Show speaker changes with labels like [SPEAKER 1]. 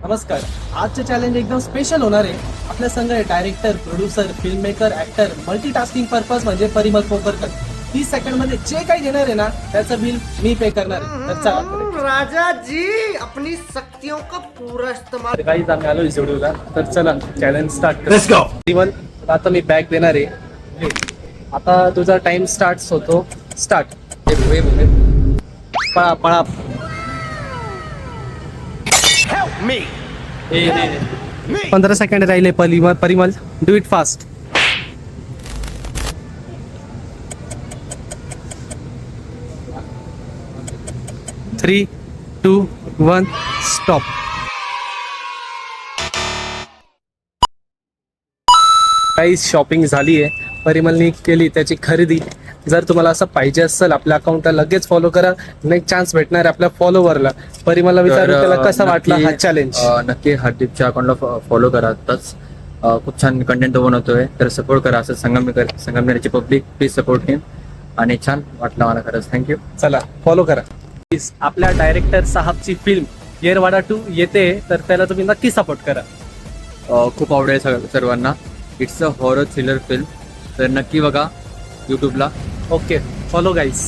[SPEAKER 1] नमस्कार. आजचे चॅलेंज एकदम स्पेशल होणार आहे. आपल्या संघ आहे director, producer, film maker, actor, multitasking purpose म्हणजे परिमल पोपरकर. 30 सेकंड मध्ये जे काही घेणार आहे ना त्याचं बिल मी पे करणार आहे. तर चला
[SPEAKER 2] राजा जी अपनी शक्तियों का पूरा इस्तेमाल.
[SPEAKER 1] काहीच आम्ही आलो व्हिडिओला. तर चला चॅलेंज स्टार्ट करू. परिमल, आता मी बॅग देणार आहे. आता तुझा टाइम स्टार्ट होतो. स्टार्ट. पळा पळा.
[SPEAKER 2] मी
[SPEAKER 1] 15 सेकंड राहिले. Parimal do it fast. Three 2 1 stop. काही शॉपिंग झाली आहे. परिमलनी केली त्याची खरेदी. जर तुम्हाला असं पाहिजे असेल आपल्या अकाउंटला लगेच फॉलो करा. नेक्स्ट चान्स भेटणार आहे आपल्या फॉलोवरला. परिमलला विचारू त्याला कसा वाटला हा चॅलेंज.
[SPEAKER 3] नक्की हरदीपच्या अकाउंटला फॉलो करा. आताच खूप छान कंटेंट बनवतोय, तर सपोर्ट करा. असं संगमनेरची पब्लिक प्लीज सपोर्ट हिम. आणि छान वाटलं मला खरंच. थँक्यू.
[SPEAKER 1] चला फॉलो करा. प्लीज आपल्या डायरेक्टर साहबची फिल्म येरवाडा 2 येते, तर त्याला तुम्ही नक्की सपोर्ट करा.
[SPEAKER 3] खूप आवडेल सर्वांना. It's a horror thriller film, तर नक्की बघा यूट्यूबला.
[SPEAKER 1] Okay follow guys.